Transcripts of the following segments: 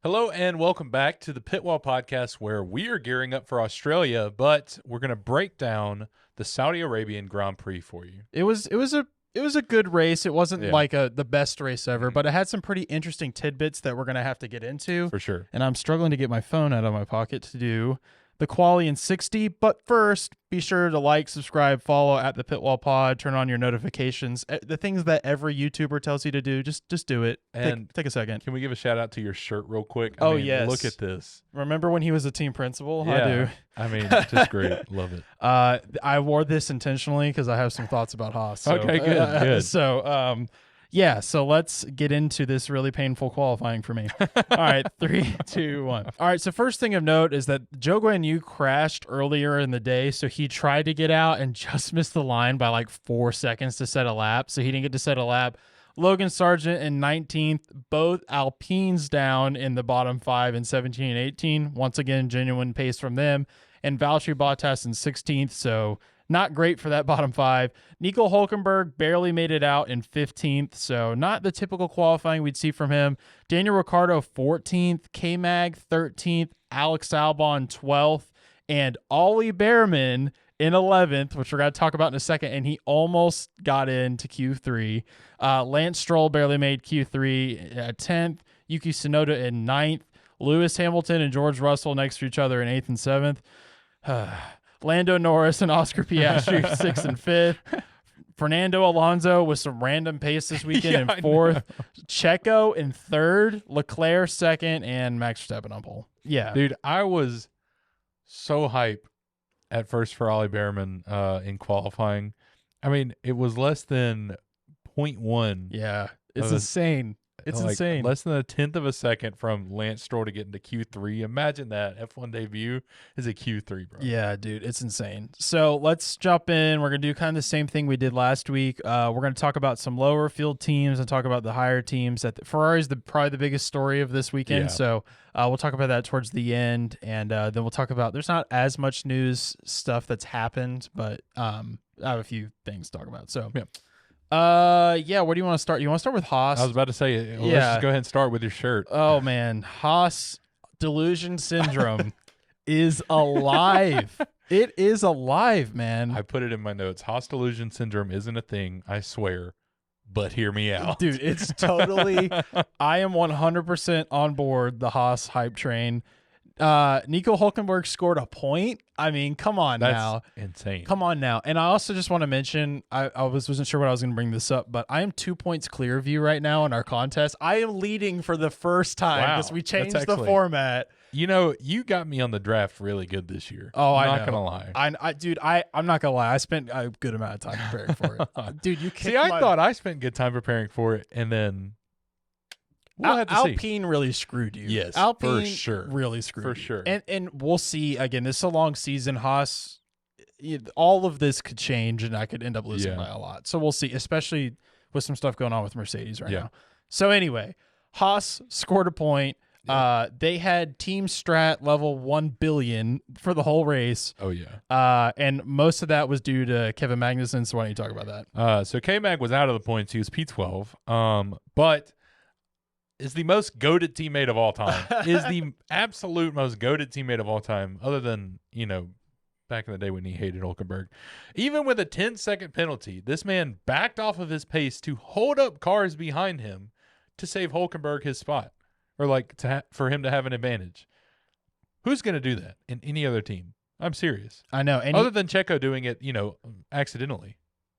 Hello and welcome back to the Pitwall Podcast, where we are gearing up for Australia, but we're going to break down the Saudi Arabian Grand Prix for you. It was a good race. It wasn't Yeah. like the best race ever, but it had some pretty interesting tidbits that we're going to have to get into. For sure. And I'm struggling to get my phone out of my pocket to do the quali in 60. But first, be sure to like, subscribe, follow at the Pitwall Pod, turn on your notifications. The things that every YouTuber tells you to do, just do it. And take a second. Can we give a shout out to your shirt real quick? Yes. Look at this. Remember when he was a team principal? Yeah. I do. I mean, just great. Love it. I wore this intentionally because I have some thoughts about Haas. So, Okay, good. So, so let's get into this really painful qualifying for me. All right, 3, 2, 1. All right, so first thing of note is that Zhou Guanyu crashed earlier in the day, so he tried to get out and just missed the line by like 4 seconds to set a lap, so he didn't get to set a lap. Logan Sargent in 19th, both Alpines down in the bottom 5 in 17 and 18. Once again, genuine pace from them. And Valtteri Bottas in 16th, so not great for that bottom 5. Nico Hülkenberg barely made it out in 15th, so not the typical qualifying we'd see from him. Daniel Ricciardo 14th, K-Mag 13th, Alex Albon 12th, and Ollie Bearman in 11th, which we're going to talk about in a second, and he almost got into Q3. Lance Stroll barely made Q3 at 10th, Yuki Tsunoda in 9th, Lewis Hamilton and George Russell next to each other in 8th and 7th. Lando Norris and Oscar Piastri 6th and 5th. Fernando Alonso with some random pace this weekend in 4th. Checo in 3rd. Leclerc 2nd. And Max Verstappen on pole. Yeah. Dude, I was so hype at first for Ollie Bearman in qualifying. I mean, it was less than 0.1. Yeah. It's insane. It's like insane. Less than a 10th of a second from Lance Stroll to get into Q3. Imagine that. F1 debut is a Q3, bro. Yeah, dude, it's insane. So let's jump in. We're going to do kind of the same thing we did last week. We're going to talk about some lower field teams and talk about the higher teams. Ferrari's probably the biggest story of this weekend. Yeah. So we'll talk about that towards the end. And then we'll talk about, there's not as much news stuff that's happened, but I have a few things to talk about. So, yeah. Where do you want to start? You want to start with Haas? I was about to say, let's just go ahead and start with your shirt. Oh, man. Haas delusion syndrome is alive. It is alive, man. I put it in my notes. Haas delusion syndrome isn't a thing, I swear, but hear me out. Dude, it's totally, I am 100% on board the Haas hype train. Nico Hülkenberg scored a point. I mean, come on now. Insane. Come on now. And I also just want to mention, I wasn't sure when I was going to bring this up, but I am 2 points clear of you right now in our contest. I am leading for the first time because we changed the format. You know, you got me on the draft really good this year. Oh, I'm I not know. gonna lie. I'm not gonna lie. I spent a good amount of time preparing for it. Dude, you see. I thought I spent good time preparing for it, and then we'll have to Alpine really screwed you. Yes, Alpine for sure, really screwed for you. sure. And we'll see. Again, this is a long season. Haas, all of this could change, and I could end up losing by a lot. So we'll see, especially with some stuff going on with Mercedes right now. So anyway, Haas scored a point. They had team strat level 1 billion for the whole race. Oh yeah. And most of that was due to Kevin Magnussen. So why don't you talk about that? So K-Mag was out of the points. He was P12. But is the most goated teammate of all time. Is the absolute most goated teammate of all time, other than, back in the day when he hated Hülkenberg. Even with a 10-second penalty, this man backed off of his pace to hold up cars behind him to save Hülkenberg his spot. Or for him to have an advantage. Who's going to do that in any other team? I'm serious. I know. And other than Checo doing it, accidentally.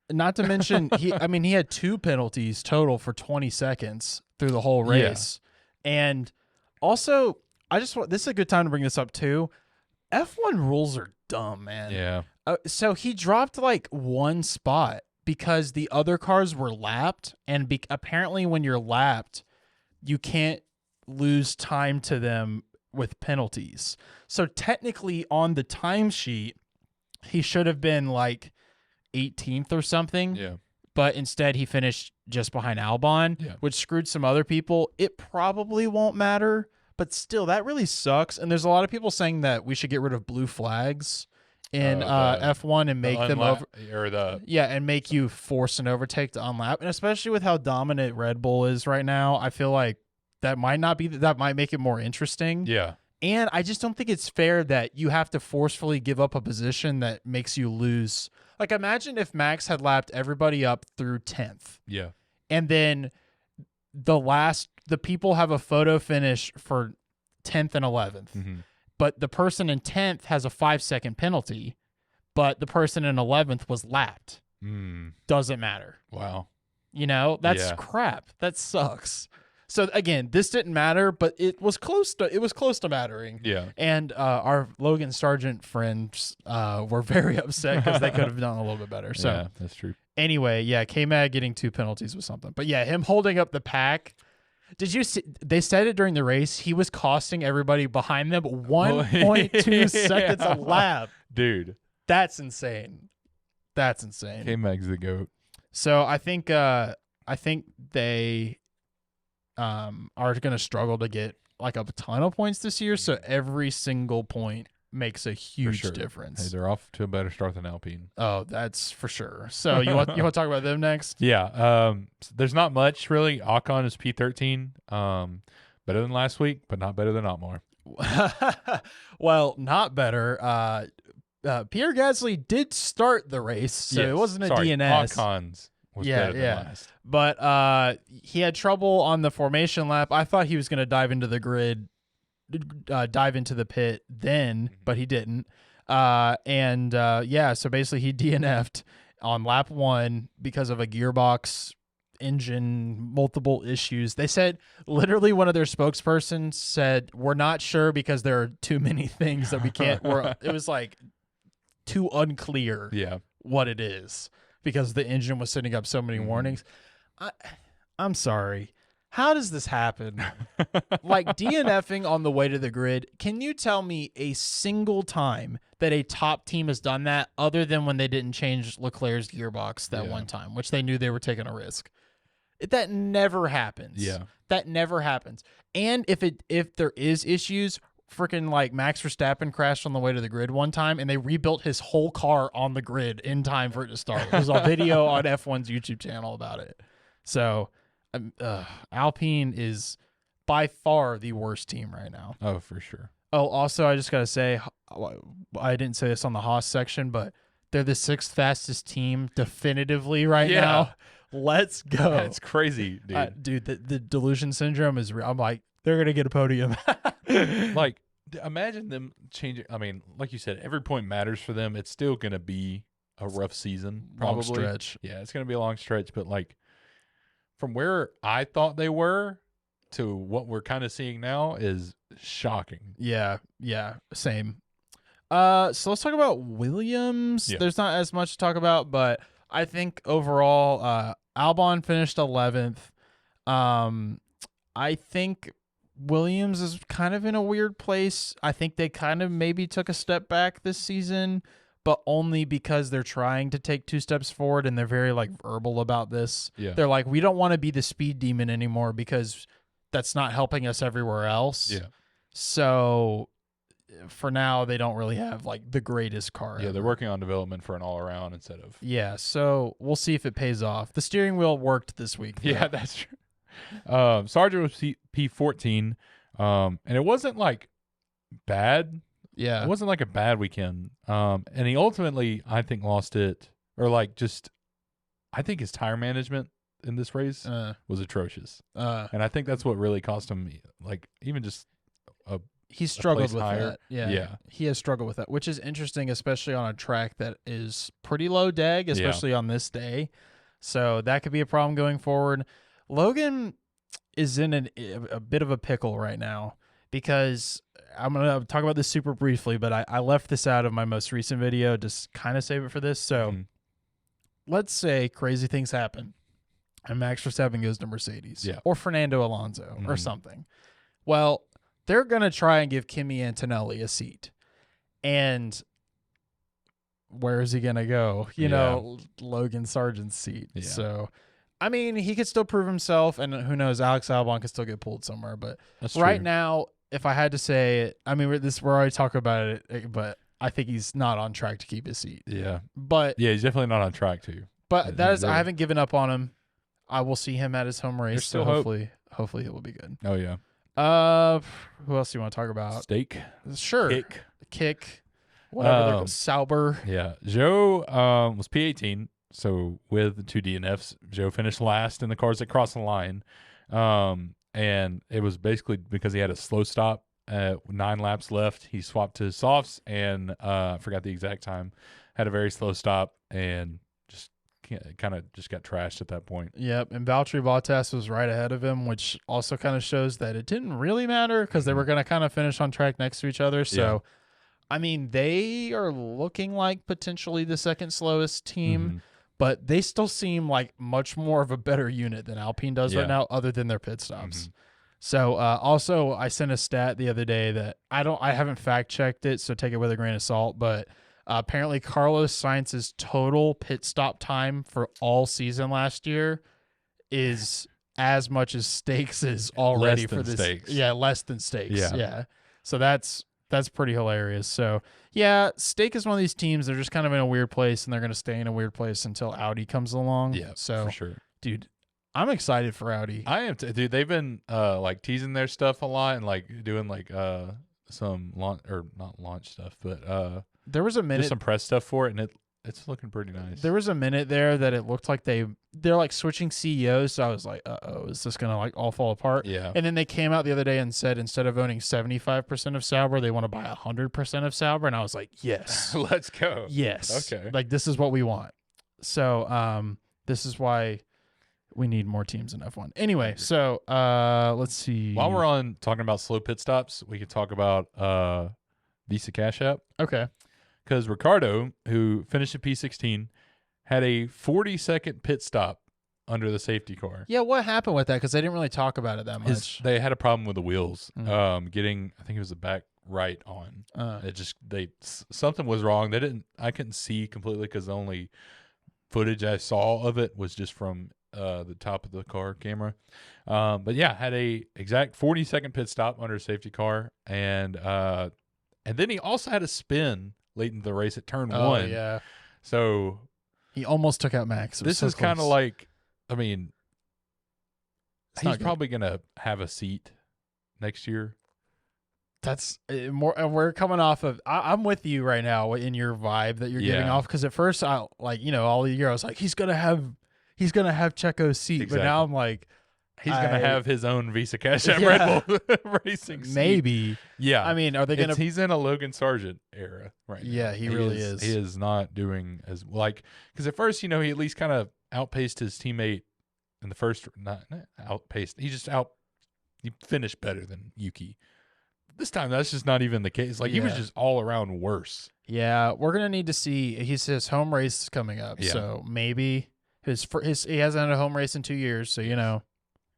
Not to mention, he had 2 penalties total for 20 seconds through the whole race. Yeah. And also, this is a good time to bring this up too. F1 rules are dumb, man. Yeah. So he dropped like 1 spot because the other cars were lapped. And apparently when you're lapped, you can't lose time to them with penalties. So technically on the timesheet, he should have been like 18th or something. Yeah. But instead he finished just behind Albon, which screwed some other people. It probably won't matter, but still that really sucks. And there's a lot of people saying that we should get rid of blue flags in F1 and make them over and make you force an overtake to unlap. And especially with how dominant Red Bull is right now, I feel like that might not be, that might make it more interesting. Yeah. And I just don't think it's fair that you have to forcefully give up a position that makes you lose. Like, imagine if Max had lapped everybody up through 10th. Yeah. And then the people have a photo finish for 10th and 11th. Mm-hmm. But the person in 10th has a 5-second penalty, but the person in 11th was lapped. Doesn't matter. Wow. You know, that's crap. That sucks. So again, this didn't matter, but it was close to mattering. Yeah. And our Logan Sargent friends were very upset because they could have done a little bit better. So yeah, that's true. Anyway, yeah, K-Mag getting 2 penalties was something. But yeah, him holding up the pack. Did you see? They said it during the race. He was costing everybody behind them 1.2 seconds a lap. Dude. That's insane. That's insane. K-Mag's the GOAT. So I think they are going to struggle to get like a ton of points this year. So every single point makes a huge difference. Hey, they're off to a better start than Alpine. Oh, that's for sure. So you want to talk about them next? Yeah. There's not much really. Ocon is P13. Better than last week, but not better than Otmar. Well, not better. Pierre Gasly did start the race, so it wasn't a DNS. Ocon's was better than last. But he had trouble on the formation lap. I thought he was going to dive into the grid, dive into the pit then, but he didn't. So basically he DNF'd on lap 1 because of a gearbox, engine, multiple issues. They said, literally one of their spokespersons said, we're not sure because there are too many things that we can't. It was like too unclear what it is because the engine was sending up so many warnings. I'm sorry. How does this happen? Like DNFing on the way to the grid. Can you tell me a single time that a top team has done that other than when they didn't change Leclerc's gearbox that one time, which they knew they were taking a risk? That never happens. Yeah. That never happens. And if there is issues, freaking like Max Verstappen crashed on the way to the grid one time and they rebuilt his whole car on the grid in time for it to start. There's a video on F1's YouTube channel about it. So Alpine is by far the worst team right now. Oh, for sure. Oh, also, I just got to say, I didn't say this on the Haas section, but they're the 6th fastest team definitively right now. Let's go. That's crazy, dude. The delusion syndrome is real. I'm like, they're going to get a podium. Like, imagine them changing. I mean, like you said, every point matters for them. It's still going to be a rough season, probably. Long stretch. Yeah, it's going to be a long stretch, but like from where I thought they were to what we're kind of seeing now is shocking. Yeah, same. So let's talk about Williams. Yeah. There's not as much to talk about, but I think overall, Albon finished 11th. I think Williams is kind of in a weird place. I think they kind of maybe took a step back this season, but only because they're trying to take 2 steps forward and they're very like verbal about this. Yeah. They're like, we don't want to be the speed demon anymore because that's not helping us everywhere else. Yeah. So for now, they don't really have like the greatest car. Yeah, they're working on development for an all-around instead of. Yeah, so we'll see if it pays off. The steering wheel worked this week, though. Yeah, that's true. Sargent was P14, and it wasn't like bad. Yeah, it wasn't like a bad weekend. And he ultimately, I think, lost it, or like just, I think his tire management in this race was atrocious, and I think that's what really cost him. Like even just he struggled with that. Yeah, he has struggled with that, which is interesting, especially on a track that is pretty low deg, especially on this day. So that could be a problem going forward. Logan is in a bit of a pickle right now because I'm going to talk about this super briefly, but I left this out of my most recent video, just kind of save it for this. So let's say crazy things happen and Max Verstappen goes to Mercedes or Fernando Alonso or something. Well, they're going to try and give Kimi Antonelli a seat. And where is he going to go? You know, Logan Sargent's seat. Yeah. So, I mean, he could still prove himself, and who knows, Alex Albon could still get pulled somewhere. But right now, if I had to say it, I mean, we're already talking about it, but I think he's not on track to keep his seat. Yeah. But yeah, he's definitely not on track to. But I haven't given up on him. I will see him at his home race. So hopefully he will be good. Oh yeah. Who else do you want to talk about? Steak. Sure. Kick. Whatever. Sauber. Yeah. Joe was P18, so with 2 DNFs, Joe finished last in the cars that crossed the line. And it was basically because he had a slow stop. 9 laps left. He swapped to softs and I forgot the exact time. Had a very slow stop and just kind of just got trashed at that point. Yep, and Valtteri Bottas was right ahead of him, which also kind of shows that it didn't really matter because they were going to kind of finish on track next to each other. So, I mean, they are looking like potentially the second slowest team, but they still seem like much more of a better unit than Alpine does right now, other than their pit stops. So, also, I sent a stat the other day that I haven't fact checked it, so take it with a grain of salt, but apparently Carlos Sainz's total pit stop time for all season last year is as much as Stakes is already for this. Stakes. Yeah, less than Stakes. Yeah. Yeah. So that's pretty hilarious. So yeah, Stake is one of these teams. They're just kind of in a weird place, and they're going to stay in a weird place until Audi comes along. Yeah, so for sure. Dude, I'm excited for Audi. I am dude. They've been like teasing their stuff a lot and like doing like some launch or not launch stuff, but there was a minute, just some press stuff for it, and it's looking pretty nice. There was a minute there that it looked like they're like switching CEOs. So I was like, is this gonna like all fall apart? Yeah. And then they came out the other day and said instead of owning 75% of Sauber, they want to buy 100% of Sauber, and I was like, yes, let's go. Yes. Okay. Like this is what we want. So this is why we need more teams in F1. Anyway, so let's see. While we're on talking about slow pit stops, we could talk about Visa Cash App. Okay. Because Ricardo, who finished at P16, had a 40-second pit stop under the safety car. Yeah, what happened with that? Because they didn't really talk about it that much. They had a problem with the wheels. Getting, I think it was the back right on. Something was wrong. I couldn't see completely because the only footage I saw of it was just from the top of the car camera. But yeah, had a exact 40-second pit stop under a safety car, and then he also had a spin late in the race at turn 1. Yeah. So he almost took out Max. This is kind of like, I mean, he's probably going to have a seat next year. That's more. We're coming off of. I'm with you right now in your vibe that you're giving off. Because at first, all the year I was like, he's gonna have Checo's seat, but now I'm like, he's gonna have his own Visa Cash App Red Bull racing seat. Maybe. Yeah. I mean, are they gonna? He's in a Logan Sargent era right now. Yeah, he really is. He is not doing as because at first, he at least kind of outpaced his teammate in the first. Not outpaced. He finished better than Yuki. This time, that's just not even the case. He was just all around worse. Yeah, we're gonna need to see. His home race is coming up, so maybe he hasn't had a home race in 2 years, so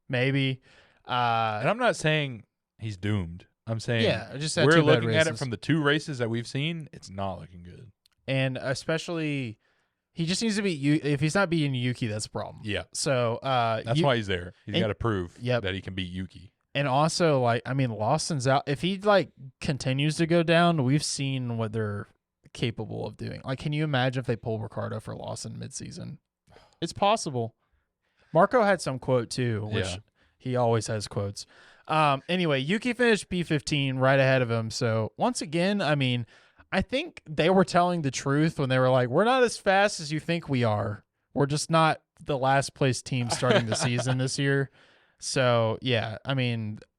maybe. And I'm not saying he's doomed. I'm saying just we're looking at it from the 2 races that we've seen. It's not looking good, and especially he just needs to beat you. If he's not beating Yuki, that's a problem. Yeah. So that's why he's there. He's got to prove that he can beat Yuki. And also, Lawson's out. If he continues to go down, we've seen what they're capable of doing. Can you imagine if they pull Ricardo for Lawson midseason? It's possible. Marco had some quote too, which he always has quotes. Anyway, Yuki finished P15 right ahead of him. So once again, I think they were telling the truth when they were like, "We're not as fast as you think we are. We're just not the last place team starting the season this year." So, yeah,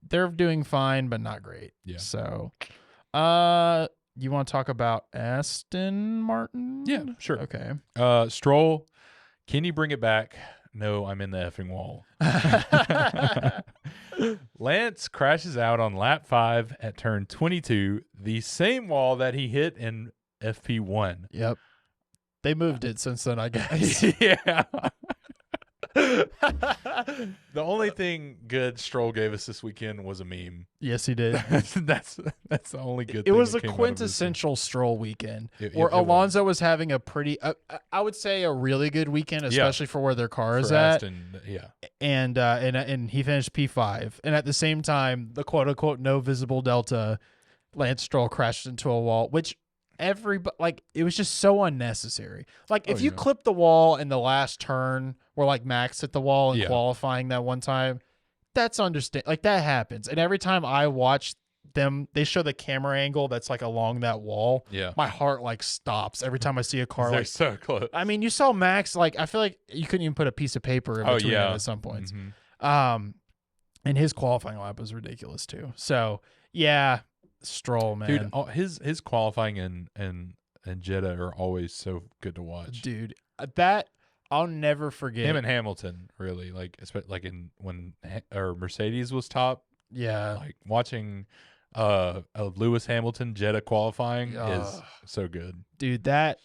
they're doing fine, but not great. Yeah. So, you want to talk about Aston Martin? Yeah, sure. Okay. Stroll, can you bring it back? No, I'm in the effing wall. Lance crashes out on lap 5 at turn 22, the same wall that he hit in FP1. Yep. They moved it since then, I guess. Yeah. The only thing good Stroll gave us this weekend was a meme. Yes, he did. that's the only good thing. It was a quintessential Stroll weekend where Alonso was having a pretty, I would say, a really good weekend, especially for where their car is at. Aston, yeah. And he finished P5. And at the same time, the quote unquote no visible delta, Lance Stroll crashed into a wall, which it was just so unnecessary. If you clip the wall in the last turn where Max hit the wall in qualifying that one time, that's understand. Like that happens. And every time I watch them, they show the camera angle that's like along that wall. Yeah. My heart like stops every time I see a car. They're Like, so close. I mean, you saw Max. Like, I feel like you couldn't even put a piece of paper in between it at some points. And his qualifying lap was ridiculous too. So yeah, Stroll, man. Dude, his qualifying and Jeddah are always so good to watch. Dude, that I'll never forget. Him and Hamilton, really, like when Mercedes was top. Yeah, like watching Lewis Hamilton Jeddah qualifying is so good. Dude, that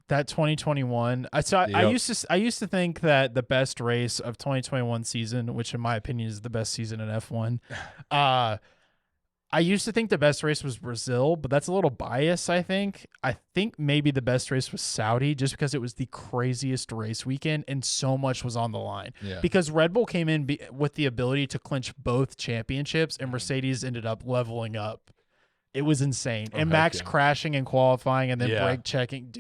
2021. I used to think that the best race of 2021 season, which in my opinion is the best season in F1. I used to think the best race was Brazil, but that's a little biased, I think. I think maybe the best race was Saudi just because it was the craziest race weekend and so much was on the line. Yeah. Because Red Bull came in with the ability to clinch both championships and Mercedes ended up leveling up. It was insane. And Max crashing and qualifying and then brake checking.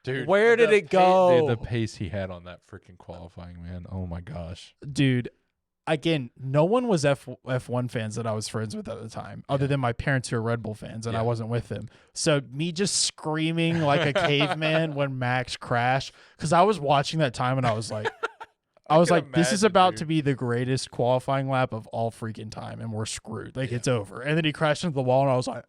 Dude, where did it go? Dude, the pace he had on that freaking qualifying, man. Oh, my gosh. Dude. Again, no one was F1 fans that I was friends with at the time, other than my parents who are Red Bull fans, and I wasn't with them. So me just screaming like a caveman when Max crashed, because I was watching that time and I was like, this is about to be the greatest qualifying lap of all freaking time, and we're screwed. Like it's over. And then he crashed into the wall, and I was like,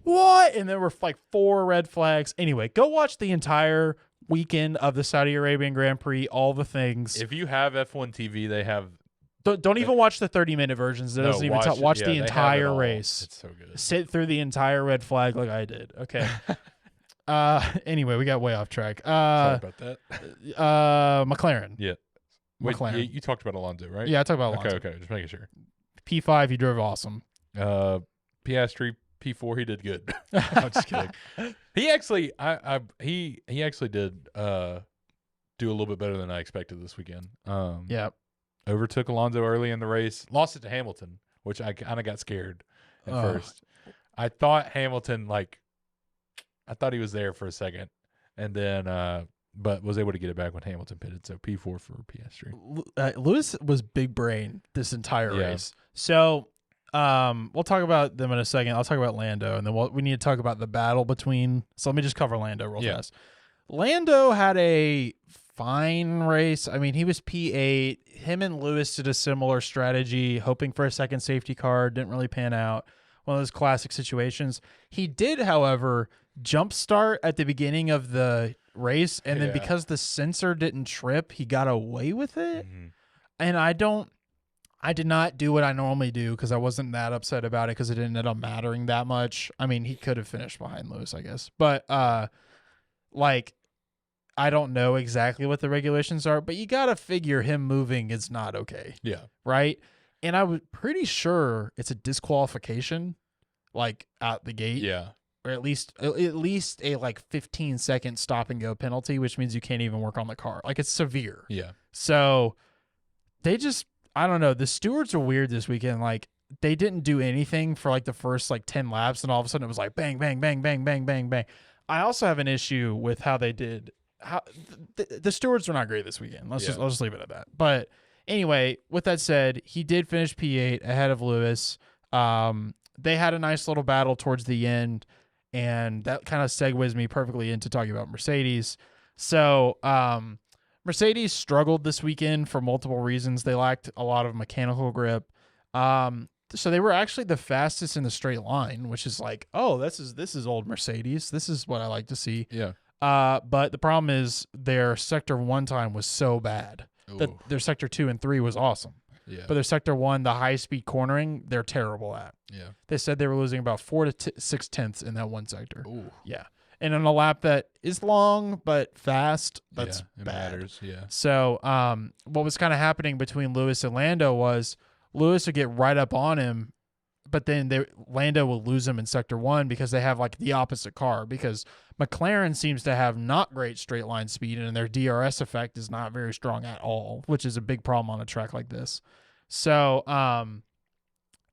what? And there were like 4 red flags. Anyway, go watch the entire weekend of the Saudi Arabian Grand Prix, all the things. If you have F1 TV, they have. Don't even watch the 30-minute versions. It doesn't even watch the entire race. It's so good. Sit through the entire red flag like I did. Okay. Anyway, we got way off track. Sorry about that. McLaren. Yeah. Wait, McLaren. You talked about Alonso, right? Yeah, I talked about Alonso. Okay. Just making sure. P5, he drove awesome. Piastri, P4, he did good. I'm just kidding. He actually, he actually did do a little bit better than I expected this weekend. Yeah. Overtook Alonso early in the race, lost it to Hamilton, which I kind of got scared at first. I thought Hamilton, I thought he was there for a second, and then, but was able to get it back when Hamilton pitted. So P4 for Piastri. Lewis was big brain this entire race. So, we'll talk about them in a second. I'll talk about Lando, and then we need to talk about the battle between. So let me just cover Lando real fast. Lando had a fine race. I mean, he was P8. Him and Lewis did a similar strategy, hoping for a second safety car. Didn't really pan out. One of those classic situations. He did, however, jump start at the beginning of the race, and then because the sensor didn't trip, he got away with it. And I did not do what I normally do because I wasn't that upset about it because it didn't end up mattering that much. I mean, he could have finished behind Lewis, I guess. But, I don't know exactly what the regulations are, but you got to figure him moving is not okay. Yeah. Right? And I was pretty sure it's a disqualification, out the gate. Yeah. Or at least a 15-second stop and go penalty, which means you can't even work on the car. It's severe. Yeah. So they just, I don't know. The stewards are weird this weekend. They didn't do anything for the first 10 laps, and all of a sudden it was bang, bang, bang, bang, bang, bang, bang. I also have an issue with how they did. The stewards were not great this weekend. Let's just leave it at that. But anyway, with that said, he did finish P8 ahead of Lewis. They had a nice little battle towards the end, and that kind of segues me perfectly into talking about Mercedes. So Mercedes struggled this weekend for multiple reasons. They lacked a lot of mechanical grip. So they were actually the fastest in the straight line, which is this is old Mercedes. This is what I like to see. Yeah. But the problem is their sector 1 time was so bad that their sector 2 and 3 was awesome. Yeah. But their sector 1, the high speed cornering, they're terrible at. Yeah. They said they were losing about 4 to 6 tenths in that one sector. Ooh. Yeah. And on a lap that is long but fast, that's it bad. matters. Yeah. So, what was kind of happening between Lewis and Lando was Lewis would get right up on him, but then Lando will lose him in sector 1 because they have the opposite car, because McLaren seems to have not great straight line speed, and their DRS effect is not very strong at all, which is a big problem on a track like this. So, and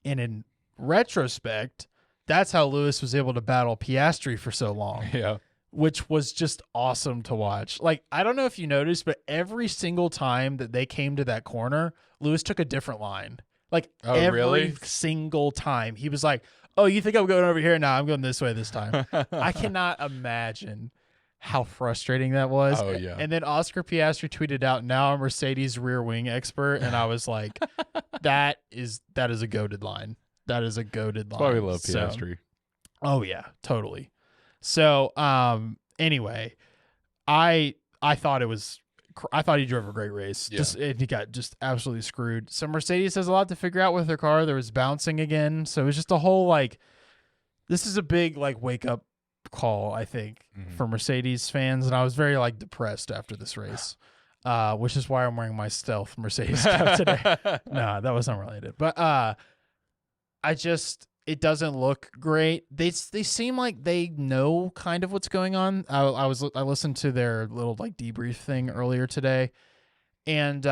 in retrospect, that's how Lewis was able to battle Piastri for so long. Yeah. Which was just awesome to watch. I don't know if you noticed, but every single time that they came to that corner, Lewis took a different line. Like every single time he was like, "Oh, you think I'm going over here? No, I'm going this way this time." I cannot imagine how frustrating that was. Oh yeah. And then Oscar Piastri tweeted out, "Now I'm Mercedes rear wing expert," and I was like, that is a goated line. That is a goated line. That's why we love Piastri. Oh yeah, totally. So anyway, I thought he drove a great race. Yeah. He got just absolutely screwed. So Mercedes has a lot to figure out with their car. There was bouncing again. So it was just a whole like, this is a big like wake up call, I think, for Mercedes fans. And I was very like depressed after this race, which is why I'm wearing my stealth Mercedes cap today. No, that wasn't related. But it doesn't look great. They seem like they know kind of what's going on. I listened to their little like debrief thing earlier today, and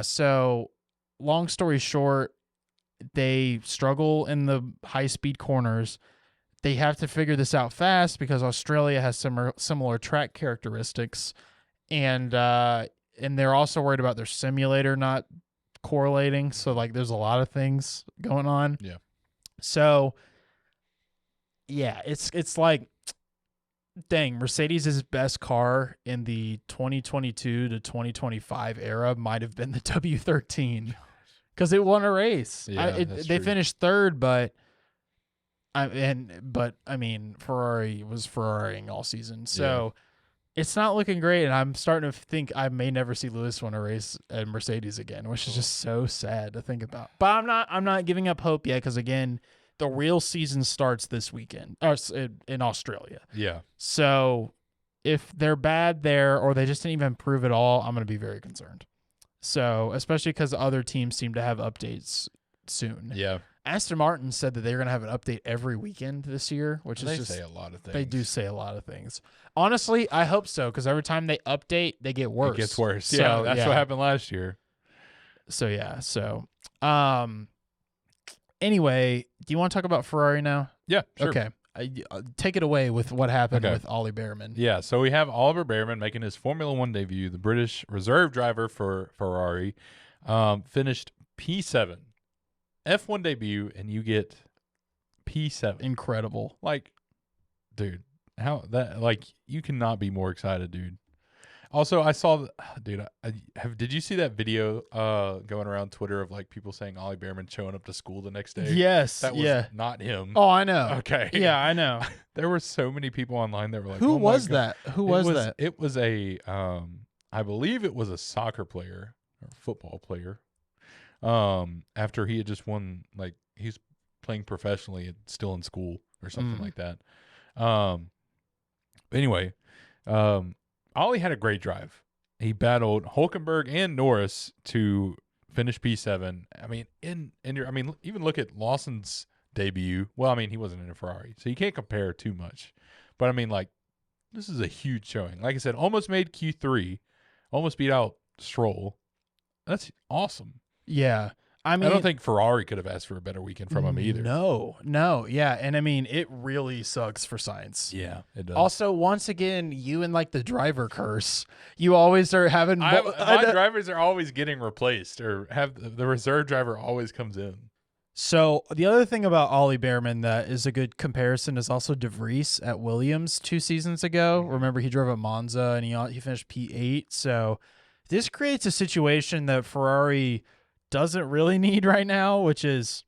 so long story short, they struggle in the high speed corners. They have to figure this out fast because Australia has similar track characteristics, and they're also worried about their simulator not correlating. So like, there's a lot of things going on. Yeah. So, yeah, it's like, dang, Mercedes' best car in the 2022 to 2025 era might have been the W13 because it won a race. Yeah, they finished third, but Ferrari was Ferrarying all season. So it's not looking great, and I'm starting to think I may never see Lewis win a race at Mercedes again, which is just so sad to think about. But I'm not giving up hope yet because, again, the real season starts this weekend in Australia. Yeah. So if they're bad there or they just didn't even improve at all, I'm going to be very concerned. So especially because other teams seem to have updates soon. Yeah. Aston Martin said that they're going to have an update every weekend this year, which is just, they say a lot of things. They do say a lot of things. Honestly, I hope so, because every time they update, they get worse. It gets worse. So, yeah, that's what happened last year. So anyway, do you want to talk about Ferrari now? Yeah, sure. Okay. Take it away with what happened with Ollie Bearman. Yeah, so we have Oliver Bearman making his Formula One debut. The British reserve driver for Ferrari finished P7. F1 debut, and you get P7. Incredible. Like, dude, how that, like, you cannot be more excited, dude. Also, I saw, dude, did you see that video going around Twitter of like people saying Ollie Bearman showing up to school the next day? Yes. That was not him. Oh, I know. Okay. Yeah, I know. There were so many people online that were like, Who oh was my God. that? Who was that? It was a, I believe it was a soccer player or football player. After he had just won, like, he's playing professionally and still in school or something like that. Anyway, Ollie had a great drive. He battled Hülkenberg and Norris to finish P7. I mean, even look at Lawson's debut. Well, I mean, he wasn't in a Ferrari, so you can't compare too much. But I mean, like, this is a huge showing. Like I said, almost made Q3, almost beat out Stroll. That's awesome. Yeah. I mean, I don't think Ferrari could have asked for a better weekend from him either. No. Yeah. And I mean, it really sucks for Sainz. Yeah, it does. Also, once again, you and like the driver curse, you always are having. My drivers are always getting replaced, or have the reserve driver always comes in. So the other thing about Ollie Bearman that is a good comparison is also De Vries at Williams 2 seasons ago. Remember, he drove at Monza and he finished P8. So this creates a situation that Ferrari doesn't really need right now, which is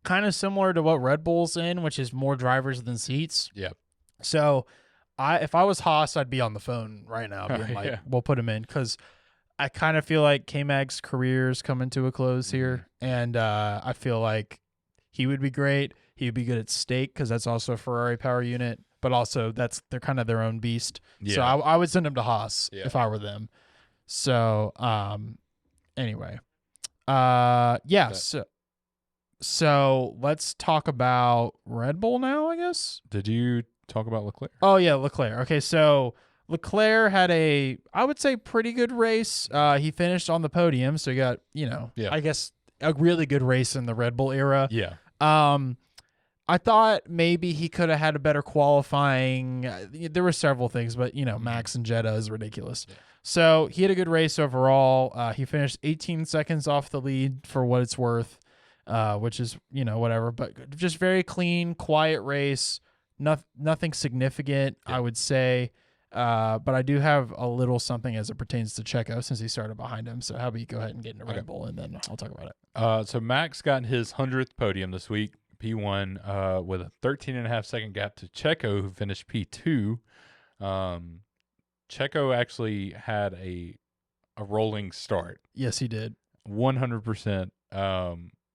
kind of similar to what Red Bull's in, which is more drivers than seats. Yeah. So if I was Haas, I'd be on the phone right now being like, we'll put him in, because I kind of feel like K-Mag's career's coming to a close here, and I feel like he would be great. He would be good at stake because that's also a Ferrari power unit, but also they're kind of their own beast. Yeah. So I would send him to Haas if I were them. So anyway. So let's talk about Red Bull now, I guess. Did you talk about Leclerc? Oh yeah, Leclerc. Okay, so Leclerc had I would say pretty good race. He finished on the podium, so he got, I guess a really good race in the Red Bull era. Yeah. I thought maybe he could have had a better qualifying. There were several things, but Max and Jeddah is ridiculous. Yeah. So he had a good race overall. He finished 18 seconds off the lead for what it's worth, which is whatever. But just very clean, quiet race. Nothing significant, I would say. But I do have a little something as it pertains to Checo since he started behind him. So how about you go ahead and get into Red Bull, and then I'll talk about it. So Max got his 100th podium this week, P1, with a 13.5-second gap to Checo, who finished P2. Checo actually had a rolling start. Yes, he did. 100%.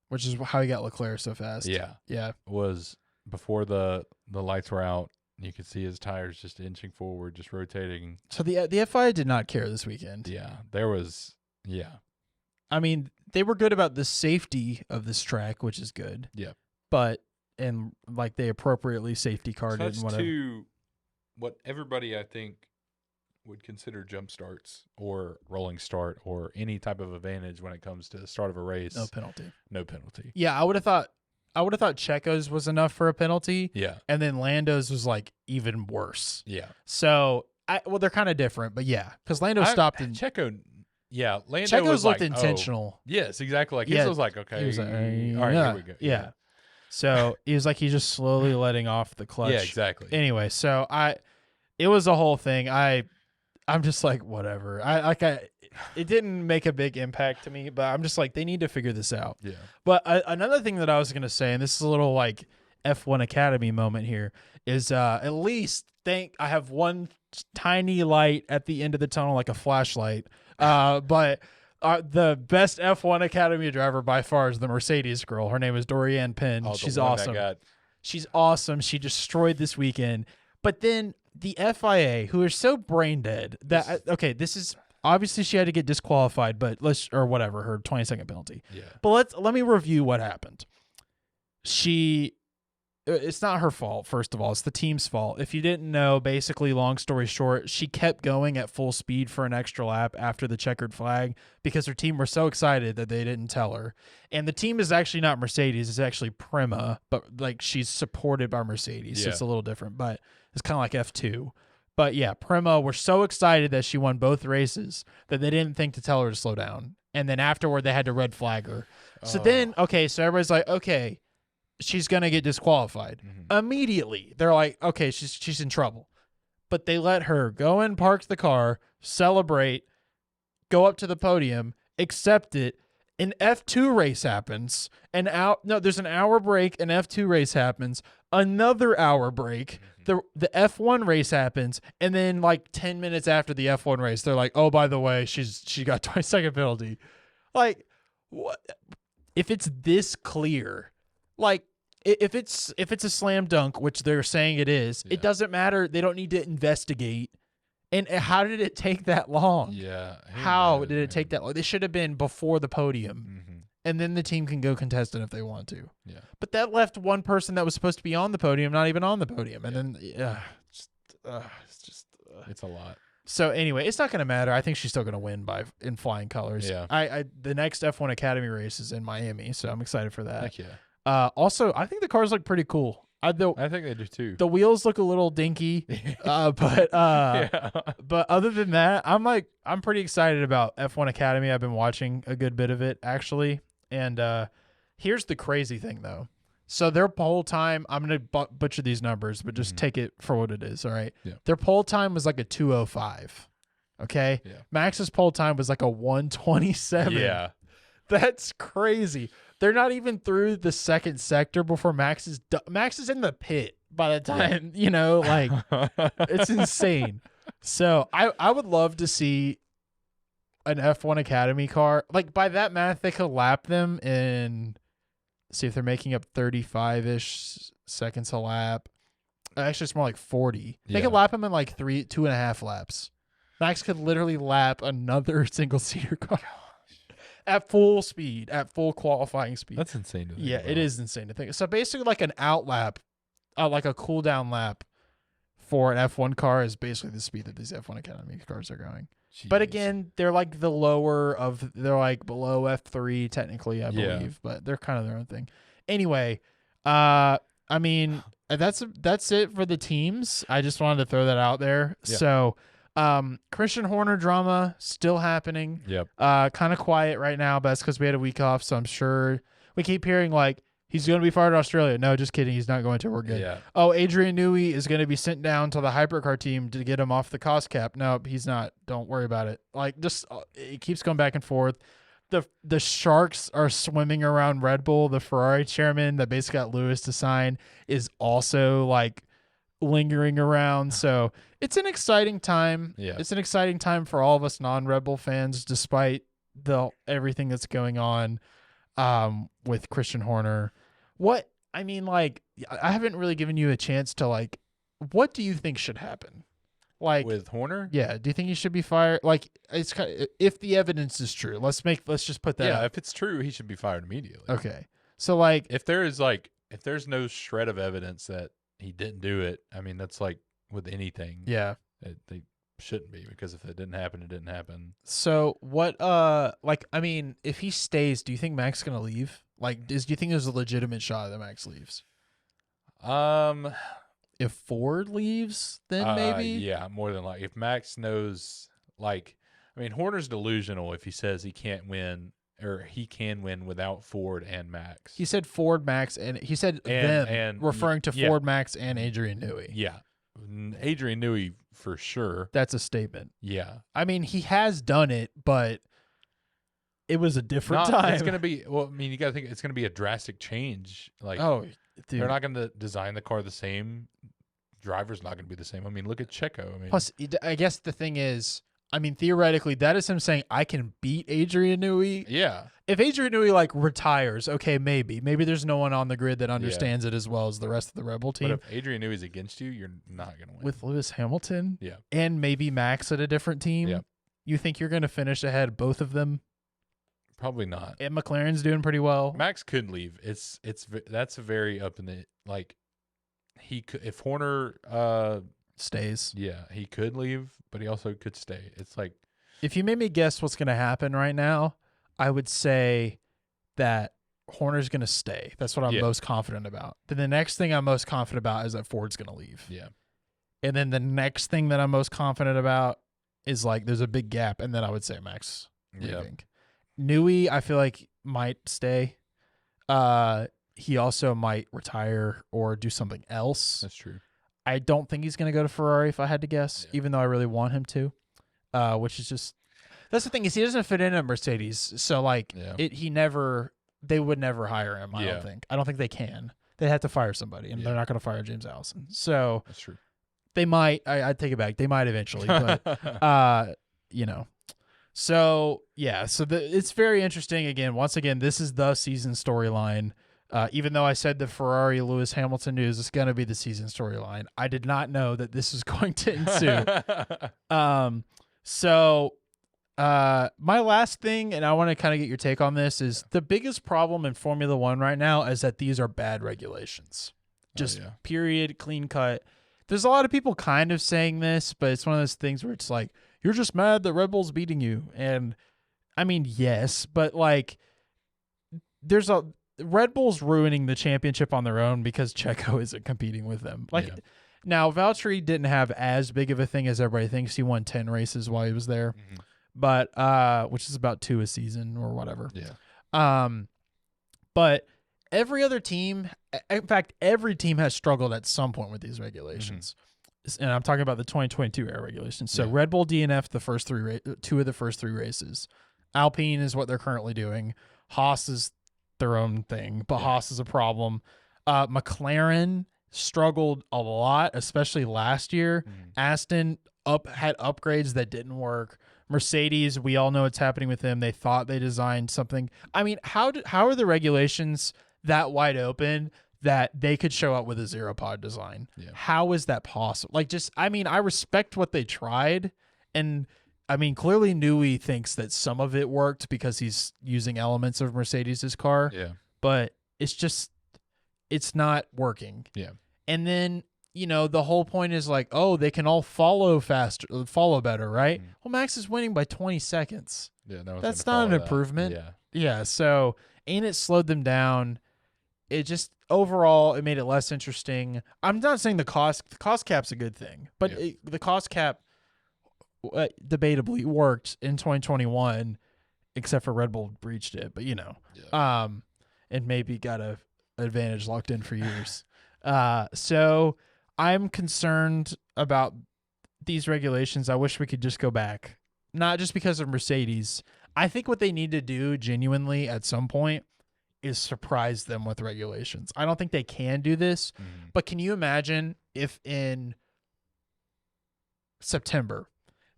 Which is how he got Leclerc so fast. Yeah. Was before the lights were out. You could see his tires just inching forward, just rotating. So the FIA did not care this weekend. Yeah, there was. Yeah. I mean, they were good about the safety of this track, which is good. Yeah. But they appropriately safety carded and whatever. To what everybody I think would consider jump starts or rolling start or any type of advantage when it comes to the start of a race. No penalty. Yeah, I would have thought Checo's was enough for a penalty. Yeah. And then Lando's was even worse. Yeah. So they're kind of different, but yeah, because Lando stopped in Checo. Yeah, Lando Checo's looked was intentional. Oh. Yes, exactly. His was okay. He was like, all right, here we go. Yeah. So he was he's just slowly letting off the clutch. Yeah, exactly. Anyway, so it was a whole thing. I'm just whatever. It didn't make a big impact to me, but I'm just they need to figure this out. Yeah. But another thing that I was gonna say, and this is a little F1 Academy moment here, is at least I have one tiny light at the end of the tunnel, like a flashlight. But the best F1 Academy driver by far is the Mercedes girl. Her name is Dorianne Penn. She's awesome. She's awesome. She destroyed this weekend. But then the FIA, who are so brain dead that this is obviously she had to get disqualified, but her 20-second penalty. Yeah. But let me review what happened. It's not her fault, first of all. It's the team's fault. If you didn't know, basically, long story short, she kept going at full speed for an extra lap after the checkered flag because her team were so excited that they didn't tell her. And the team is actually not Mercedes. It's actually Prima, but she's supported by Mercedes. So it's a little different, but it's kind of like F2. But yeah, Prima were so excited that she won both races that they didn't think to tell her to slow down. And then afterward, they had to red flag her. So then, so everybody's like, okay, she's going to get disqualified. Mm-hmm. Immediately, they're like, okay, she's in trouble. But they let her go and park the car, celebrate, go up to the podium, accept it. An F2 race happens. There's an hour break, an F2 race happens, another hour break. Mm-hmm. The F1 race happens, and then 10 minutes after the F1 race, they're like, oh, by the way, she got 20-second penalty. What? If it's this clear, if it's a slam dunk, which they're saying it is, it doesn't matter. They don't need to investigate. And how did it take that long? Yeah. How did it take that long? They should have been before the podium. Mm-hmm. And then the team can go contest it if they want to. Yeah. But that left one person that was supposed to be on the podium not even on the podium. And then, it's a lot. So anyway, it's not going to matter. I think she's still going to win in flying colors. Yeah. The next F1 Academy race is in Miami, so I'm excited for that. Heck yeah. Also, I think the cars look pretty cool. I think they do too. The wheels look a little dinky, but other than that, I'm pretty excited about F1 Academy. I've been watching a good bit of it actually, and here's the crazy thing though. So their pole time, I'm gonna butcher these numbers, but just take it for what it is. All right. Yeah. Their pole time was a 2:05. Okay. Yeah. Max's pole time was a 1:27. Yeah. That's crazy. They're not even through the second sector before Max is in the pit by the time, it's insane. So I would love to see an F1 Academy car. By that math, they could lap them in, see if they're making up 35-ish seconds a lap. Actually, it's more like 40. They could lap them in 2.5 laps. Max could literally lap another single-seater car. At full speed, at full qualifying speed. That's insane to think about. It is insane to think. So basically an out lap, a cool down lap for an F1 car is basically the speed that these F1 Academy cars are going. Jeez. But again, they're the lower of, they're below F3 technically, I believe, but they're kind of their own thing. Anyway, I mean, that's it for the teams. I just wanted to throw that out there. Yeah. So, Christian Horner drama still happening. Yep. Kind of quiet right now, but that's because we had a week off. So I'm sure we keep hearing like he's going to be fired in Australia. No, just kidding. He's not going to. We're good. Yeah. Oh, Adrian Newey is going to be sent down to the hypercar team to get him off the cost cap. No, he's not. Don't worry about it. Like, just it keeps going back and forth. The sharks are swimming around Red Bull. The Ferrari chairman that basically got Lewis to sign is also like lingering around. So it's an exciting time. Yeah. It's an exciting time for all of us non-Red Bull fans, despite everything that's going on with Christian Horner. I haven't really given you a chance to like, what do you think should happen? Like with Horner? Yeah. Do you think he should be fired? Like, it's kind of, if the evidence is true, let's just put that Yeah, out. if it's true, he should be fired immediately. Okay. So like, if there's no shred of evidence that he didn't do it, I mean, that's like with anything. yeah. They shouldn't be, because if it didn't happen, it didn't happen. So what, if he stays, do you think Max is going to leave? Like, do you think there's a legitimate shot that Max leaves? If Ford leaves, then maybe. Yeah, more than like if Max knows, like, I mean, Horner's delusional if he says he can't win, or he can win without Ford and Max. He said Ford, Max, and he said them, referring to Ford, Max, and Adrian Newey. Yeah, Adrian Newey for sure. That's a statement. Yeah, I mean, he has done it, but it was a different time. It's gonna be. Well, I mean, you gotta think it's gonna be a drastic change. Like, oh, dude. They're not gonna design the car the same. Driver's not gonna be the same. I mean, look at Checo. I mean, plus, I guess the thing is, I mean, theoretically, that is him saying, I can beat Adrian Newey. Yeah. If Adrian Newey, like, retires, okay, maybe. Maybe there's no one on the grid that understands it as well as the rest of the Red Bull team. But if Adrian Newey's against you, you're not going to win. With Lewis Hamilton? Yeah. And maybe Max at a different team? Yeah. You think you're going to finish ahead of both of them? Probably not. And McLaren's doing pretty well. Max could leave. That's very up in the, like, he could, if Horner stays. Yeah, he could leave, but he also could stay. It's like, if you made me guess what's going to happen right now, I would say that Horner's going to stay. That's what I'm most confident about. Then the next thing I'm most confident about is that Ford's going to leave. Yeah. And then the next thing that I'm most confident about is like there's a big gap, and then I would say Max leaving. Newey, I feel like might stay. He also might retire or do something else. That's true. I don't think he's going to go to Ferrari if I had to guess, even though I really want him to. Which is just, that's the thing, is he doesn't fit in at Mercedes. So like they would never hire him. I don't think they can. They have to fire somebody, and they're not going to fire James Allison. So that's true. They might, I'd take it back. They might eventually, but you know, so yeah, so it's very interesting. Again, once again, this is the season storyline. Even though I said the Ferrari Lewis Hamilton news is going to be the season storyline, I did not know that this is going to ensue. So my last thing, and I want to kind of get your take on this, is the biggest problem in Formula One right now is that these are bad regulations. Just period, clean cut. There's a lot of people kind of saying this, but it's one of those things where it's like, you're just mad that Red Bull's beating you. And I mean, yes, but like Red Bull's ruining the championship on their own because Checo isn't competing with them. Like now, Valtteri didn't have as big of a thing as everybody thinks. He won 10 races while he was there, but which is about 2 a season or whatever. Yeah. But every other team, in fact, every team has struggled at some point with these regulations. And I'm talking about the 2022 era regulations. So Red Bull DNF the first 2 of the first 3 races. Alpine is what they're currently doing. Haas is their own thing, but Haas is a problem. McLaren struggled a lot, especially last year. Aston had upgrades that didn't work. Mercedes, we all know what's happening with them. They thought they designed something. I mean, how are the regulations that wide open that they could show up with a 0-pod design? How is that possible? Like, just, I mean, I respect what they tried, and I mean, clearly Newey thinks that some of it worked because he's using elements of Mercedes' car. Yeah. But it's just, it's not working. Yeah. And then, you know, the whole point is like, oh, they can all follow better, right? Well, Max is winning by 20 seconds. Yeah, no, that's not an improvement. Yeah. Yeah. So, and it slowed them down. it just overall it made it less interesting. I'm not saying the cost cap's a good thing, but the cost cap debatably worked in 2021, except for Red Bull breached it. But and maybe got a advantage locked in for years. So I'm concerned about these regulations. I wish we could just go back, not just because of Mercedes. I think what they need to do genuinely at some point is surprise them with regulations. I don't think they can do this, but can you imagine if in September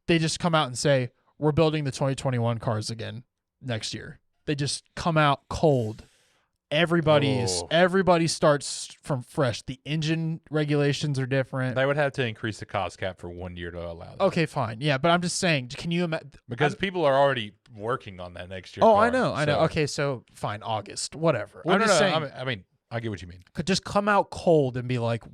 they just come out and say, we're building the 2021 cars again next year. They just come out cold. Everybody starts from fresh. The engine regulations are different. They would have to increase the cost cap for 1 year to allow that. Okay, fine. Yeah, but I'm just saying, can you imagine? Because people are already working on that next year. Oh, car, I know. Okay, so fine, August, whatever. Well, I'm just saying. I mean, I get what you mean. Could just come out cold and be like,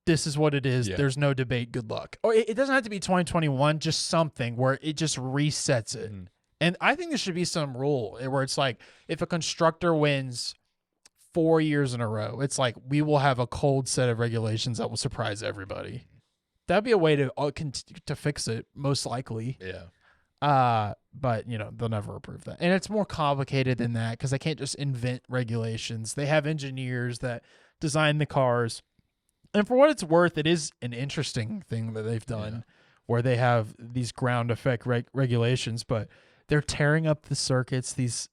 this is what it is. Yeah. There's no debate. Good luck. Or it doesn't have to be 2021, just something where it just resets it. And I think there should be some rule where it's like, if a constructor wins 4 years in a row, it's like, we will have a cold set of regulations that will surprise everybody. That'd be a way to fix it, most likely. Yeah. But they'll never approve that. And it's more complicated than that because they can't just invent regulations. They have engineers that design the cars. And for what it's worth, it is an interesting thing that they've done where they have these ground effect regulations, but they're tearing up the circuits. These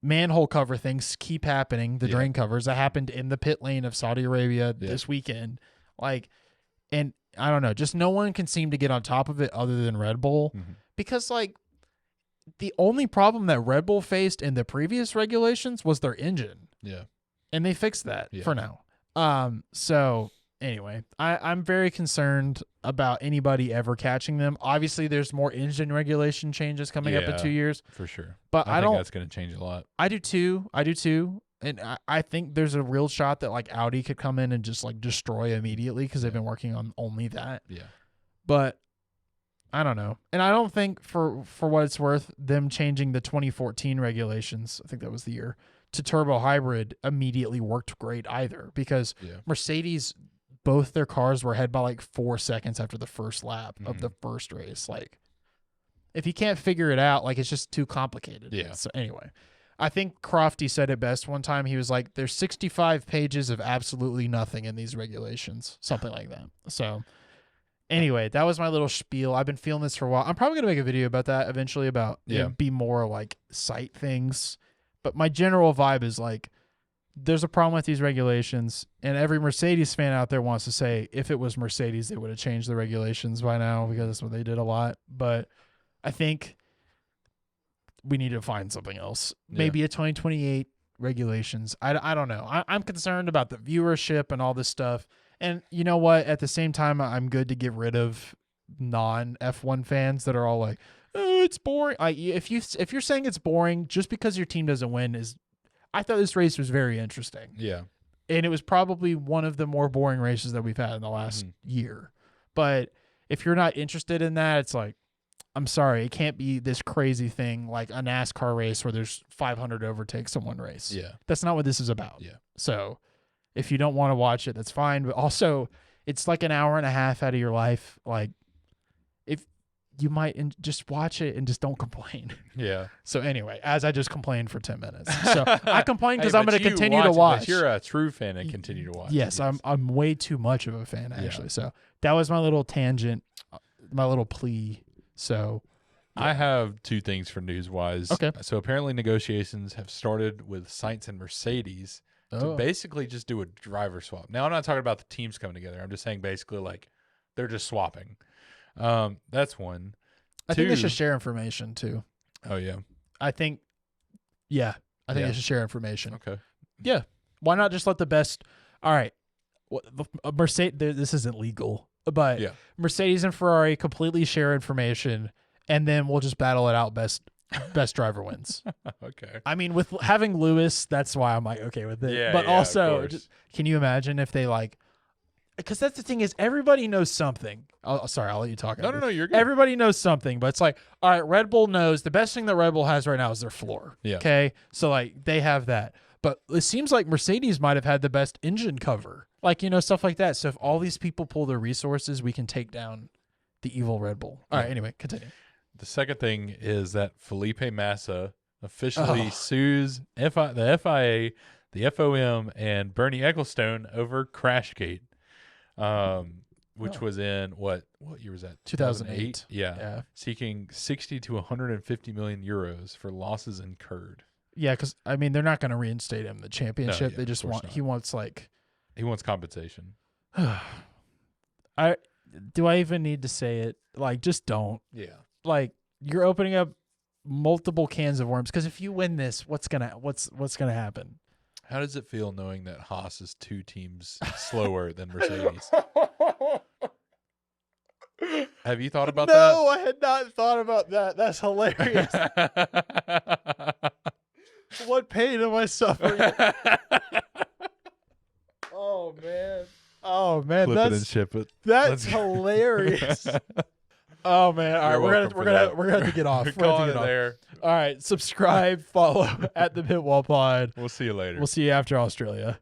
manhole cover things keep happening. The drain covers that happened in the pit lane of Saudi Arabia this weekend. And I don't know, just no one can seem to get on top of it other than Red Bull because the only problem that Red Bull faced in the previous regulations was their engine. Yeah. And they fixed that for now. So anyway, I'm very concerned about anybody ever catching them. Obviously, there's more engine regulation changes coming up in 2 years. For sure. But I think that's going to change a lot. I do too. And I think there's a real shot that like Audi could come in and just like destroy immediately because they've been working on only that. Yeah. But I don't know. And I don't think for what it's worth, them changing the 2014 regulations, I think that was the year, to turbo hybrid immediately worked great either because Mercedes, both their cars were ahead by like 4 seconds after the first lap of the first race. Like, if you can't figure it out, like, it's just too complicated. Yeah. So anyway, I think Crofty said it best one time. He was like, there's 65 pages of absolutely nothing in these regulations, something like that. So anyway, that was my little spiel. I've been feeling this for a while. I'm probably going to make a video about that eventually about be more like site things. But my general vibe is like, there's a problem with these regulations, and every Mercedes fan out there wants to say, if it was Mercedes, they would have changed the regulations by now because that's what they did a lot. But I think we need to find something else. Maybe a 2028 regulations. I don't know. I'm concerned about the viewership and all this stuff. And you know what? At the same time, I'm good to get rid of non-F1 fans that are all like, oh, it's boring. If you're saying it's boring just because your team doesn't win I thought this race was very interesting. Yeah. And it was probably one of the more boring races that we've had in the last year. But if you're not interested in that, it's like, I'm sorry, it can't be this crazy thing like a NASCAR race where there's 500 overtakes in one race. Yeah. That's not what this is about. Yeah. So if you don't want to watch it, that's fine. But also, it's like an hour and a half out of your life. Like, if you might just watch it and just don't complain. Yeah. So anyway, as I just complained for 10 minutes. So I complain because I'm going to continue to watch. But you're a true fan and continue to watch. Yes, I'm way too much of a fan, actually. Yeah. So that was my little tangent, my little plea. So I have two things for news-wise. Okay. So apparently negotiations have started with Sainz and Mercedes to basically just do a driver swap. Now, I'm not talking about the teams coming together. I'm just saying basically like they're just swapping. That's one. I think they should share information too. Oh yeah. I think they should share information. Okay. Yeah. Why not just let the best? All right. Mercedes. This isn't legal, but Mercedes and Ferrari completely share information, and then we'll just battle it out. Best driver wins. Okay. I mean, with having Lewis, that's why I'm like okay with it. Yeah. But also, of course. can you imagine if they like? because that's the thing is everybody knows something. Sorry, I'll let you talk. No, you're good. Everybody knows something, but it's like, all right, Red Bull knows the best thing that Red Bull has right now is their floor. Yeah. Okay, so like they have that, but it seems like Mercedes might have had the best engine cover, like stuff like that. So if all these people pull their resources, we can take down the evil Red Bull. All right, anyway, continue. The second thing is that Felipe Massa officially sues the FIA, the FOM, and Bernie Ecclestone over Crashgate, which was in what year was that? 2008. Yeah. Seeking 60 to 150 million euros for losses incurred. Yeah, because I mean they're not going to reinstate him the championship. No, they just he wants compensation. Do I even need to say it? Like, just don't. Yeah. Like, you're opening up multiple cans of worms because if you win this, what's gonna happen? How does it feel knowing that Haas is 2 teams slower than Mercedes? Have you thought about that? No, I had not thought about that. That's hilarious. What pain am I suffering? Oh man, Flip it and ship it. That's hilarious. Oh man! All right, we're gonna have to get off. We're gonna have to get off. There. All right, subscribe, follow at the Pitwall Pod. We'll see you later. We'll see you after Australia.